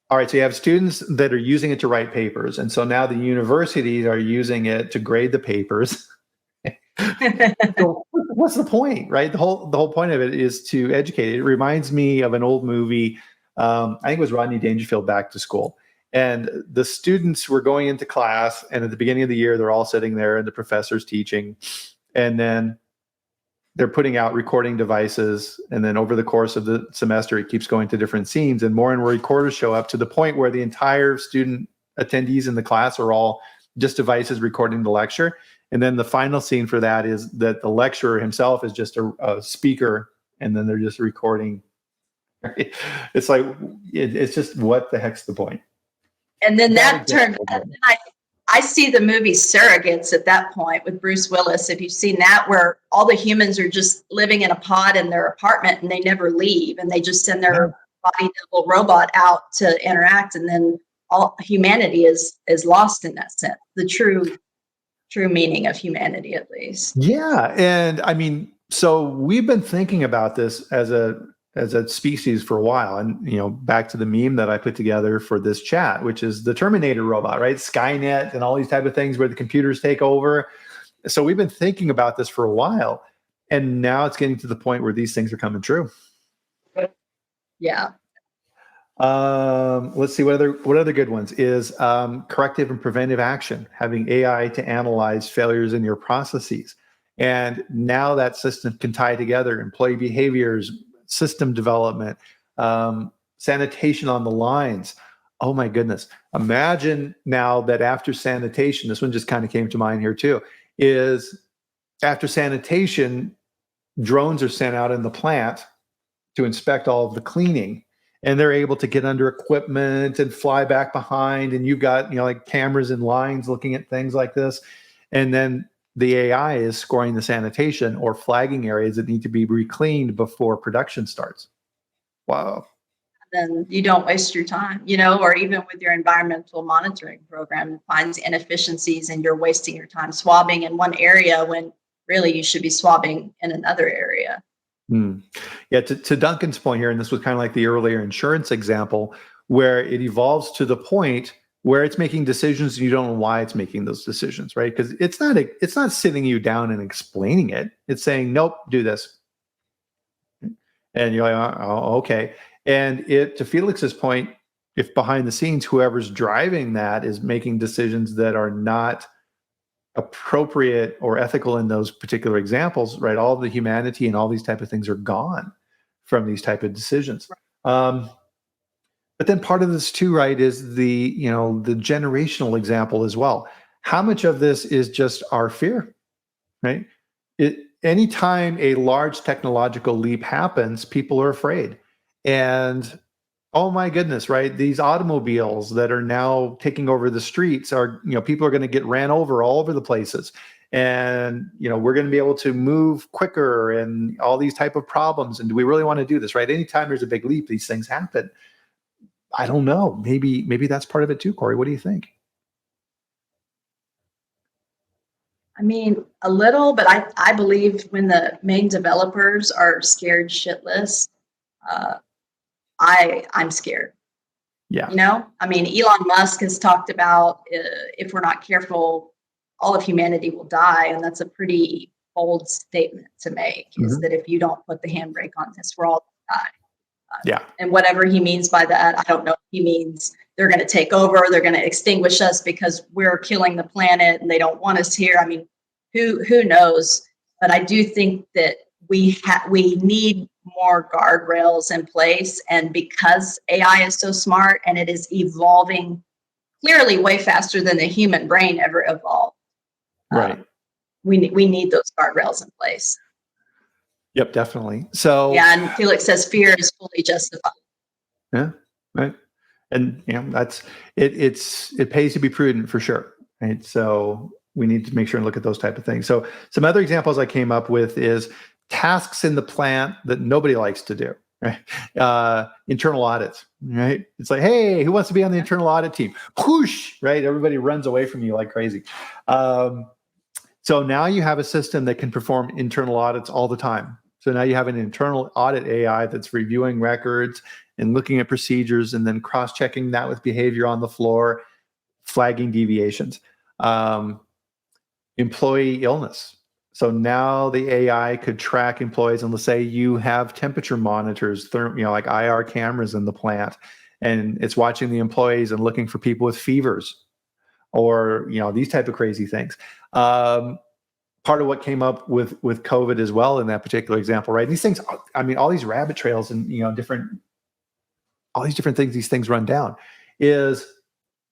All right, so you have students that are using it to write papers, and so now the universities are using it to grade the papers. So what's the point, right? The whole point of it is to educate. It reminds me of an old movie. I think it was Rodney Dangerfield, Back to School. And the students were going into class, and at the beginning of the year, they're all sitting there, and the professor's teaching. And then they're putting out recording devices. And then over the course of the semester, it keeps going to different scenes, and more recorders show up to the point where the entire student attendees in the class are all just devices recording the lecture. And then the final scene for that is that the lecturer himself is just a speaker, and then they're just recording. It's like, it's just, what the heck's the point? And then that turned, I see the movie Surrogates at that point with Bruce Willis. If you've seen that, where all the humans are just living in a pod in their apartment and they never leave, and they just send their body double robot out to interact, and then all humanity is lost in that sense. The true meaning of humanity, at least. Yeah, and I mean, so we've been thinking about this as a species for a while, and back to the meme that I put together for this chat, which is the Terminator robot, right? Skynet and all these type of things where the computers take over. So we've been thinking about this for a while, and now it's getting to the point where these things are coming true. Yeah. Let's see, what other good ones is corrective and preventive action, having AI to analyze failures in your processes. And now that system can tie together employee behaviors, system development, sanitation on the lines. Oh my goodness. Imagine now that after sanitation, this one just kind of came to mind here too, is after sanitation, drones are sent out in the plant to inspect all of the cleaning. and they're able to get under equipment and fly back behind, and you've got, like cameras and lines looking at things like this. And then the AI is scoring the sanitation or flagging areas that need to be recleaned before production starts. Wow. Then you don't waste your time, or even with your environmental monitoring program, it finds inefficiencies and you're wasting your time swabbing in one area when really you should be swabbing in another area. Yeah, to Duncan's point here, and this was kind of like the earlier insurance example, where it evolves to the point where it's making decisions and you don't know why it's making those decisions, right? Because it's not sitting you down and explaining it. It's saying, nope, do this. And you're like, oh, okay. And to Felix's point, if behind the scenes, whoever's driving that is making decisions that are not appropriate or ethical in those particular examples, right? All the humanity and all these type of things are gone from these type of decisions. But then part of this too, right, is the generational example as well. How much of this is just our fear, right? Anytime a large technological leap happens, people are afraid. And oh my goodness, right? These automobiles that are now taking over the streets are, people are going to get ran over all over the places. And, we're going to be able to move quicker and all these type of problems. And do we really want to do this, right? Anytime there's a big leap, these things happen. I don't know. Maybe that's part of it too, Cori. What do you think? I mean, a little, but I believe when the main developers are scared shitless, I'm scared. Yeah. I mean, Elon Musk has talked about if we're not careful, all of humanity will die. And that's a pretty bold statement to make, is that if you don't put the handbrake on this, we're all going to die. Yeah. And whatever he means by that, I don't know if he means they're going to take over, they're going to extinguish us because we're killing the planet and they don't want us here. I mean, who knows? But I do think that we need more guardrails in place. And because AI is so smart and it is evolving clearly way faster than the human brain ever evolved, right? We need those guardrails in place. Yep, definitely. So yeah, and Felix says fear is fully justified. Yeah, right. And that's it. It pays to be prudent for sure, right? So we need to make sure and look at those type of things. So some other examples I came up with is tasks in the plant that nobody likes to do, right? Internal audits, right? It's like, hey, who wants to be on the internal audit team? Whoosh, right? Everybody runs away from you like crazy. So now you have a system that can perform internal audits all the time. So now you have an internal audit AI that's reviewing records and looking at procedures and then cross-checking that with behavior on the floor, flagging deviations. Employee illness. So now the AI could track employees, and let's say you have temperature monitors, like IR cameras in the plant, and it's watching the employees and looking for people with fevers or these type of crazy things. Part of what came up with COVID as well in that particular example, right? These things, I mean, all these rabbit trails and all these different things these things run down is,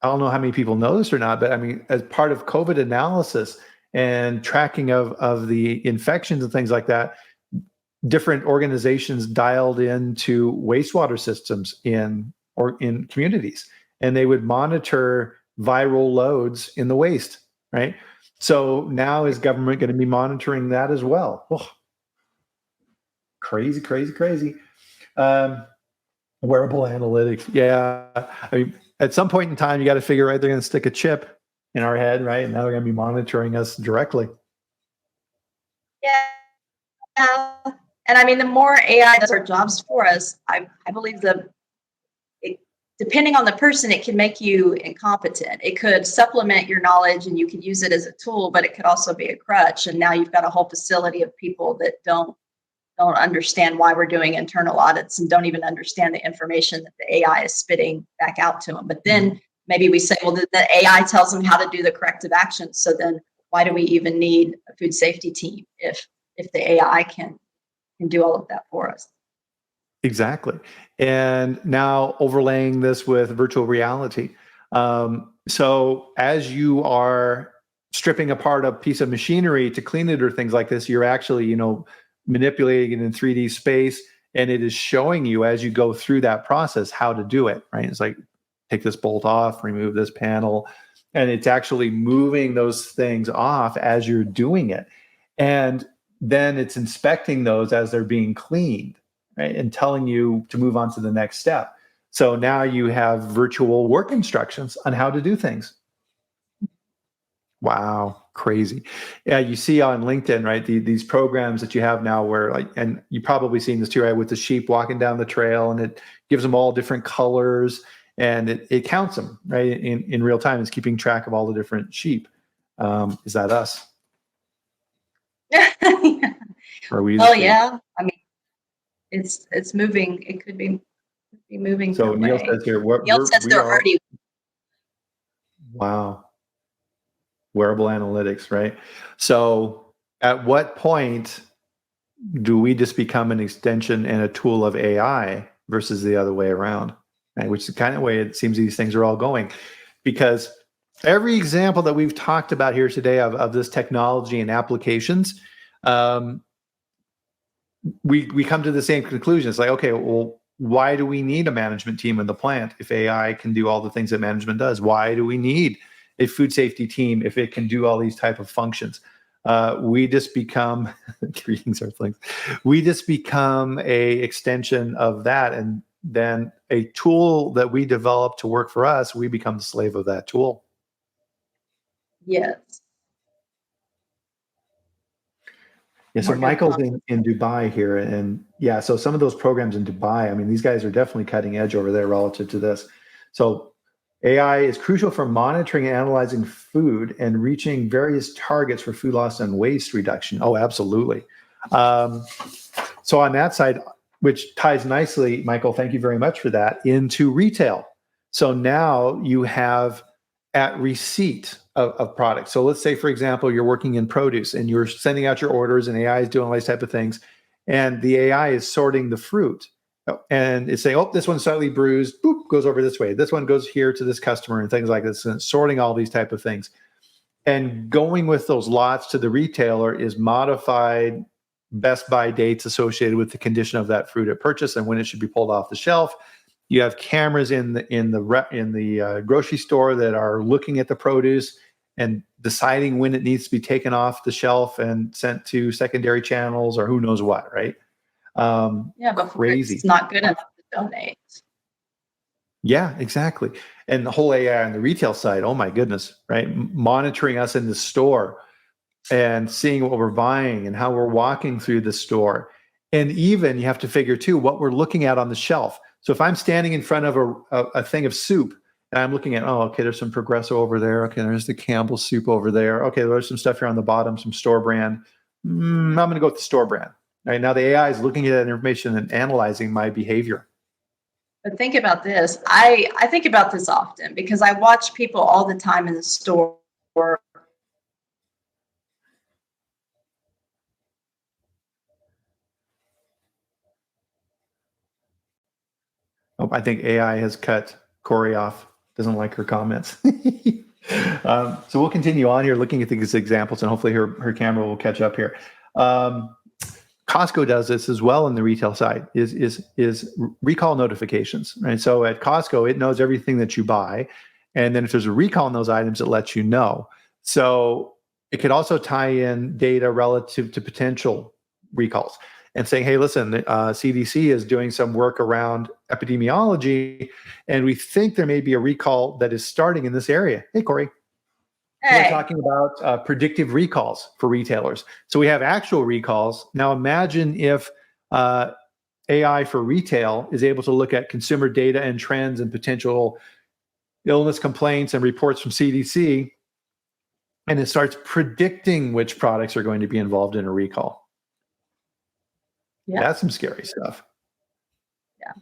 I don't know how many people know this or not, but I mean, as part of COVID analysis and tracking of the infections and things like that, different organizations dialed into wastewater systems in communities, and they would monitor viral loads in the waste, right? So now is government going to be monitoring that as well? Oh, crazy, crazy, crazy. Wearable analytics. Yeah. I mean, at some point in time, you got to figure, right, they're going to stick a chip in our head, right? And now they're going to be monitoring us directly. Yeah. And I mean, the more AI does our jobs for us, I believe depending on the person, it can make you incompetent. It could supplement your knowledge and you could use it as a tool, but it could also be a crutch. And now you've got a whole facility of people that don't understand why we're doing internal audits and don't even understand the information that the AI is spitting back out to them. But then maybe we say, well, the AI tells them how to do the corrective actions. So then why do we even need a food safety team if the AI can do all of that for us? Exactly. And now overlaying this with virtual reality. So as you are stripping apart a piece of machinery to clean it or things like this, you're actually, manipulating it in 3D space And it is showing you as you go through that process how to do it, right? It's like, take this bolt off, remove this panel. And it's actually moving those things off as you're doing it. And then it's inspecting those as they're being cleaned, right? And telling you to move on to the next step. So now you have virtual work instructions on how to do things. Wow, crazy. Yeah, you see on LinkedIn, right? These programs that you have now where like, and you've probably seen this too, right? With the sheep walking down the trail, and it gives them all different colors, and it counts them, right? In real time. It's keeping track of all the different sheep. Is that us? Or are we Well, yeah. I mean, it's moving. It could be moving So that Neil way. says here, Neil says we they're are, already. wow, wearable analytics, right? So at what point do we just become an extension and a tool of AI versus the other way around? Right? Which is the kind of way it seems these things are all going. Because every example that we've talked about here today of this technology and applications, we come to the same conclusion. It's like, okay, well, why do we need a management team in the plant if AI can do all the things that management does? Why do we need a food safety team if it can do all these type of functions? We just become greetings, Earthlings. We just become a extension of that, and then a tool that we develop to work for us, we become the slave of that tool. Yes. Yeah, so Michael's in Dubai here, and yeah, so some of those programs in Dubai, I mean, these guys are definitely cutting edge over there relative to this. So AI is crucial for monitoring and analyzing food and reaching various targets for food loss and waste reduction. Oh, absolutely. So on that side, which ties nicely, Michael, thank you very much for that, into retail. So now you have at receipt of products. So let's say, for example, you're working in produce and you're sending out your orders and AI is doing all these type of things. And the AI is sorting the fruit. And it's saying, oh, this one's slightly bruised, boop, goes over this way. This one goes here to this customer and things like this, and sorting all these type of things. And going with those lots to the retailer is modified best buy dates associated with the condition of that fruit at purchase and when it should be pulled off the shelf. You have cameras in the grocery store that are looking at the produce and deciding when it needs to be taken off the shelf and sent to secondary channels or who knows what, right? Yeah, but crazy. It's not good enough to donate. Yeah, exactly. And the whole AI on the retail side, oh my goodness, right? Monitoring us in the store and seeing what we're buying and how we're walking through the store. And even you have to figure too what we're looking at on the shelf. So if I'm standing in front of a thing of soup and I'm looking at, oh, okay, there's some Progresso over there. Okay, there's the Campbell soup over there. Okay, there's some stuff here on the bottom, some store brand. I'm going to go with the store brand. Right now, the AI is looking at that information and analyzing my behavior. But think about this. I think about this often because I watch people all the time in the store. Oh, I think AI has cut Cori off. Doesn't like her comments. So we'll continue on here looking at these examples, and hopefully her camera will catch up here. Costco does this as well in the retail side, is recall notifications, right? So at Costco, it knows everything that you buy. And then if there's a recall on those items, it lets you know. So it could also tie in data relative to potential recalls and saying, hey, listen, CDC is doing some work around epidemiology, and we think there may be a recall that is starting in this area. Hey, Cori. Hey. We're talking about predictive recalls for retailers. So we have actual recalls. Now imagine if AI for retail is able to look at consumer data and trends and potential illness complaints and reports from CDC, and it starts predicting which products are going to be involved in a recall. Yeah. That's some scary stuff. Yeah.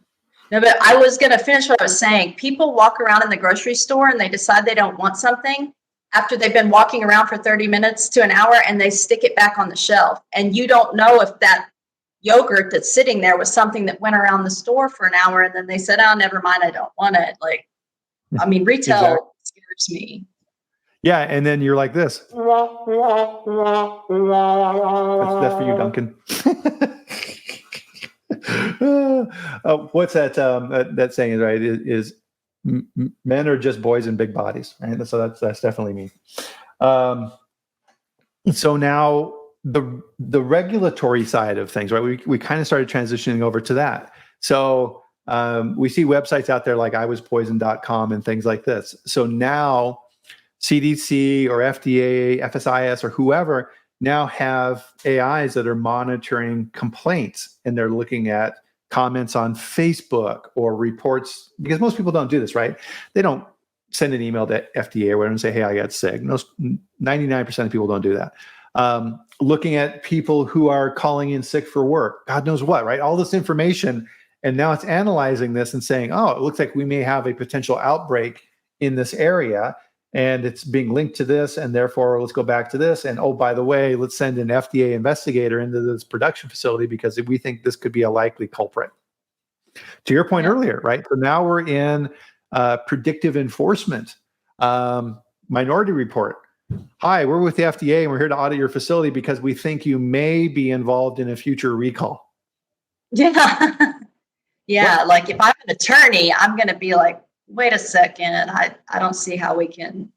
No, but I was going to finish what I was saying. People walk around in the grocery store and they decide they don't want something after they've been walking around for 30 minutes to an hour, and they stick it back on the shelf. And you don't know if that yogurt that's sitting there was something that went around the store for an hour, and then they said, oh, never mind, I don't want it. Like, I mean, retail exactly. scares me. Yeah, and then you're like this. That's for you, Duncan. What's that saying, right? Men are just boys in big bodies, right? So that's definitely me. So now the regulatory side of things, right? We kind of started transitioning over to that. So we see websites out there like iwaspoisoned.com and things like this. So now CDC or FDA, FSIS, or whoever now have AIs that are monitoring complaints, and they're looking at comments on Facebook or reports, because most people don't do this, right? They don't send an email to FDA or whatever and say, hey, I got sick. 99% of people don't do that. Looking at people who are calling in sick for work, God knows what, right? All this information. And now it's analyzing this and saying, oh, it looks like we may have a potential outbreak in this area, and it's being linked to this, and therefore let's go back to this. And oh, by the way, let's send an FDA investigator into this production facility because we think this could be a likely culprit. To your point earlier, right? So now we're in predictive enforcement. Minority Report. Hi, we're with the FDA and we're here to audit your facility because we think you may be involved in a future recall. Yeah. Yeah. Like if I'm an attorney, I'm going to be like, wait a second. I don't see how you can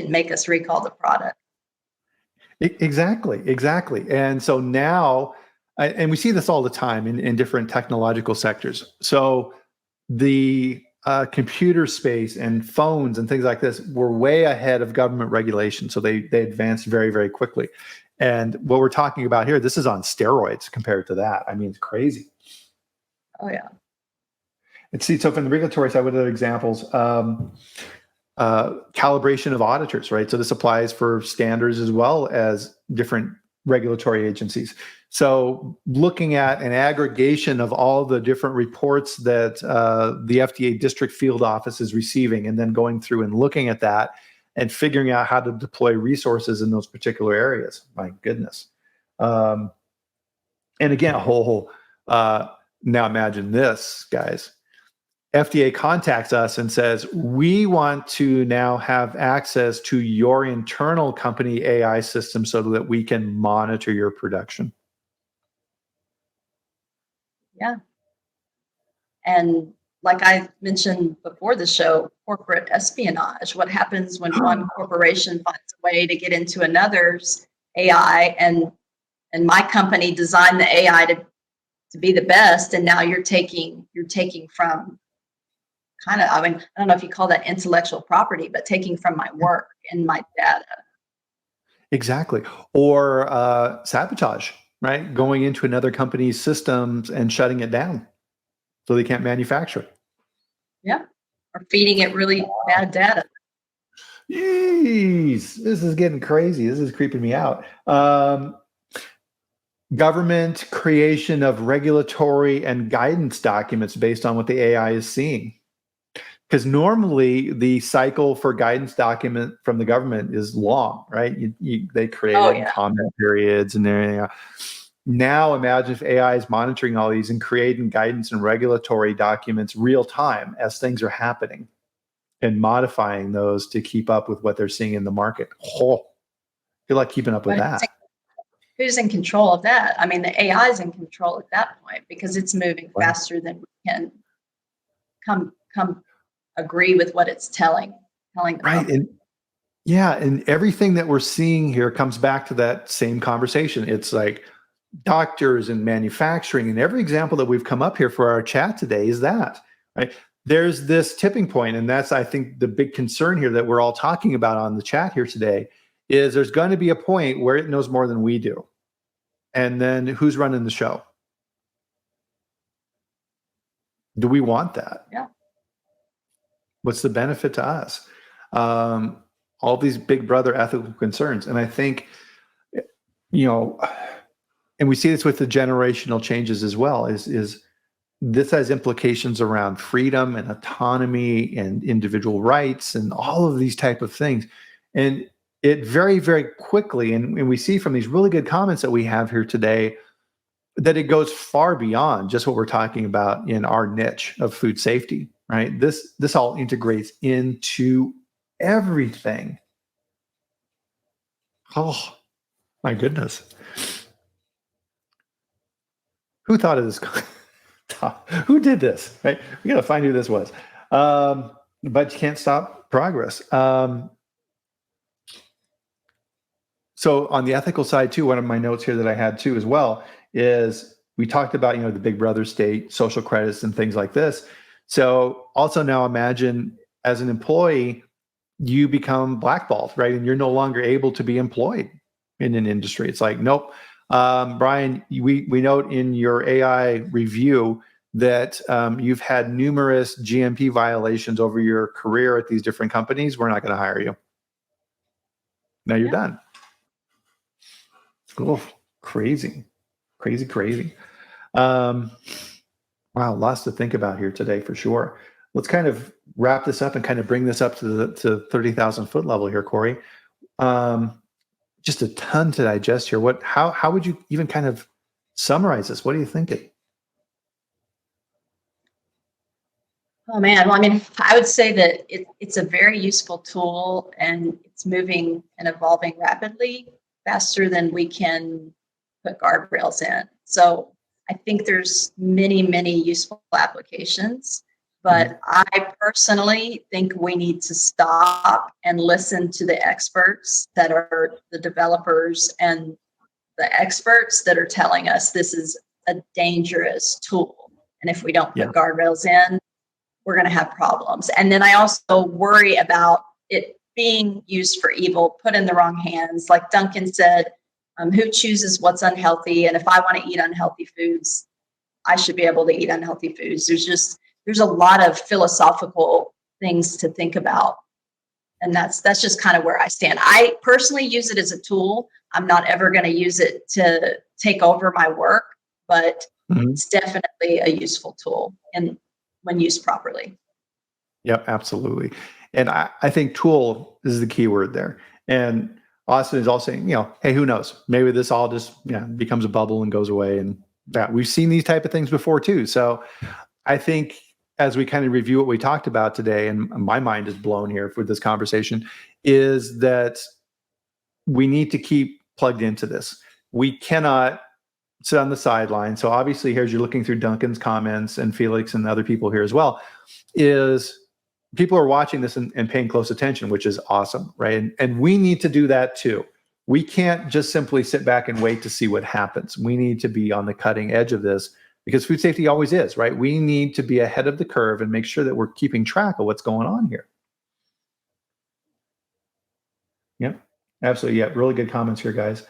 make us recall the product. Exactly. And so now, and we see this all the time in different technological sectors. So the computer space and phones and things like this were way ahead of government regulation. So they advanced very, very quickly. And what we're talking about here, this is on steroids compared to that. I mean, it's crazy. Oh, yeah. And see, so from the regulatory side, what other examples? Calibration of auditors, right? So this applies for standards as well as different regulatory agencies. So looking at an aggregation of all the different reports that the FDA district field office is receiving, and then going through and looking at that and figuring out how to deploy resources in those particular areas. My goodness. And again, now imagine this, guys. FDA contacts us and says, we want to now have access to your internal company AI system so that we can monitor your production. Yeah. And like I mentioned before the show, corporate espionage. What happens when one corporation finds a way to get into another's AI, and my company designed the AI to be the best, and now you're taking from kind of, I mean, I don't know if you call that intellectual property, but taking from my work and my data. Exactly. Or sabotage, right? Going into another company's systems and shutting it down so they can't manufacture it. Yeah. Or feeding it really bad data. Jeez, this is getting crazy. This is creeping me out. Government creation of regulatory and guidance documents based on what the AI is seeing. Because normally the cycle for guidance document from the government is long, right? They create comment periods and everything. Now imagine if AI is monitoring all these and creating guidance and regulatory documents real time as things are happening and modifying those to keep up with what they're seeing in the market. Oh, good luck keeping up with that. Who's in control of that? I mean, the AI is in control at that point because it's moving faster than we can come agree with what it's telling them. Right. And everything that we're seeing here comes back to that same conversation. It's like doctors and manufacturing, and every example that we've come up here for our chat today is that, right? There's this tipping point, and that's, I think, the big concern here that we're all talking about on the chat here today, is there's going to be a point where it knows more than we do. And then who's running the show? Do we want that? Yeah. What's the benefit to us? All these big brother ethical concerns. And I think, and we see this with the generational changes as well, is this has implications around freedom and autonomy and individual rights and all of these type of things. And it very, very quickly, and we see from these really good comments that we have here today, that it goes far beyond just what we're talking about in our niche of food safety, right? This all integrates into everything. Oh, my goodness. Who thought of this? Who did this? Right? We got to find who this was. But you can't stop progress. So on the ethical side too, one of my notes here that I had too as well is we talked about, the big brother state, social credits and things like this. So also now imagine as an employee, you become blackballed, right? And you're no longer able to be employed in an industry. It's like, nope. Bryan, we note in your AI review that you've had numerous GMP violations over your career at these different companies. We're not going to hire you. Now you're done. Oh, crazy. Wow, lots to think about here today for sure. Let's kind of wrap this up and kind of bring this up to the 30,000 foot level here, Cori. Just a ton to digest here. How would you even kind of summarize this? What are you thinking? Oh man, well, I mean, I would say that it's a very useful tool, and it's moving and evolving rapidly, faster than we can put guardrails in. So I think there's many, many useful applications, but I personally think we need to stop and listen to the experts that are the developers and the experts that are telling us this is a dangerous tool. And if we don't put guardrails in, we're going to have problems. And then I also worry about it being used for evil, put in the wrong hands. Like Duncan said, who chooses what's unhealthy? And if I want to eat unhealthy foods, I should be able to eat unhealthy foods. There's a lot of philosophical things to think about. And that's just kind of where I stand. I personally use it as a tool. I'm not ever going to use it to take over my work, but it's definitely a useful tool and when used properly. Yep, absolutely. And I think tool is the key word there. And Austin is also saying, hey, who knows? Maybe this all just becomes a bubble and goes away. And we've seen these type of things before too. So I think as we kind of review what we talked about today, and my mind is blown here for this conversation, is that we need to keep plugged into this. We cannot sit on the sideline. So obviously here, as you're looking through Duncan's comments and Felix and other people here as well, is people are watching this and paying close attention, which is awesome, right? And we need to do that too. We can't just simply sit back and wait to see what happens. We need to be on the cutting edge of this because food safety always is, right? We need to be ahead of the curve and make sure that we're keeping track of what's going on here. Yep, absolutely. Yeah, really good comments here, guys.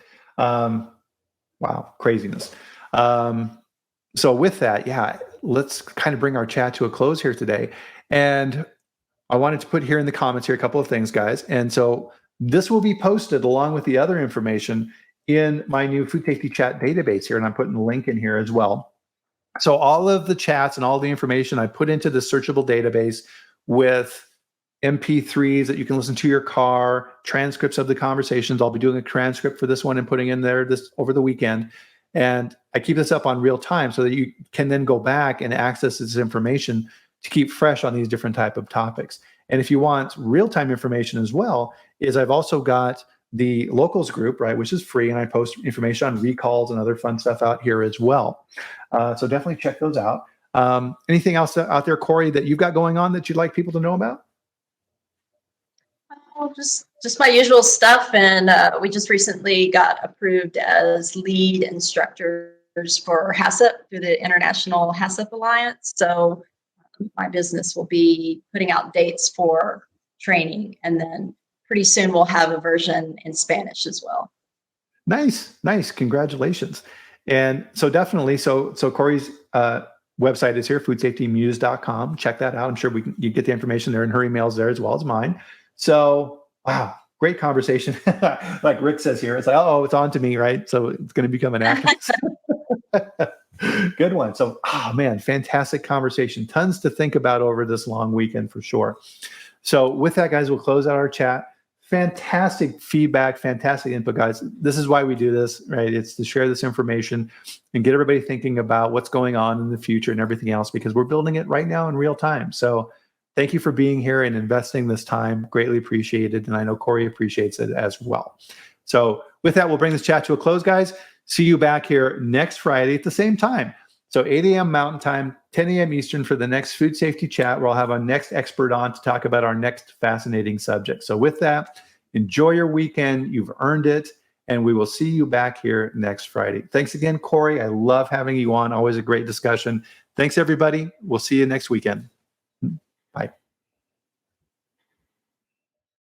Wow, craziness. So with that, let's kind of bring our chat to a close here today. And I wanted to put here in the comments here a couple of things, guys. And so this will be posted along with the other information in my new food safety chat database here. And I'm putting a link in here as well. So all of the chats and all the information I put into the searchable database with MP3s that you can listen to your car, transcripts of the conversations. I'll be doing a transcript for this one and putting in there this over the weekend. And I keep this up on real time so that you can then go back and access this information to keep fresh on these different type of topics. And if you want real-time information as well, is I've also got the locals group, right, which is free, and I post information on recalls and other fun stuff out here as well. So definitely check those out. Anything else out there, Cori, that you've got going on that you'd like people to know about? Well, just my usual stuff, and we just recently got approved as lead instructors for HACCP through the International HACCP Alliance. So my business will be putting out dates for training, and then pretty soon we'll have a version in Spanish as well. Nice. Congratulations. And so definitely, so Cori's website is here, foodsafetymuse.com. Check that out. I'm sure you get the information there, and her email's there as well as mine. So, wow, great conversation. Like Rick says here, it's like, oh, it's on to me, right? So it's going to become an activist. Good one. So, man, fantastic conversation. Tons to think about over this long weekend for sure. So with that, guys, we'll close out our chat. Fantastic feedback, fantastic input, guys. This is why we do this, right? It's to share this information and get everybody thinking about what's going on in the future and everything else, because we're building it right now in real time. So thank you for being here and investing this time. Greatly appreciated. And I know Cori appreciates it as well. So with that, we'll bring this chat to a close, guys. See you back here next Friday at the same time. So 8 a.m. Mountain Time, 10 a.m. Eastern for the next food safety chat, where I'll have our next expert on to talk about our next fascinating subject. So with that, enjoy your weekend. You've earned it. And we will see you back here next Friday. Thanks again, Cori. I love having you on. Always a great discussion. Thanks, everybody. We'll see you next weekend.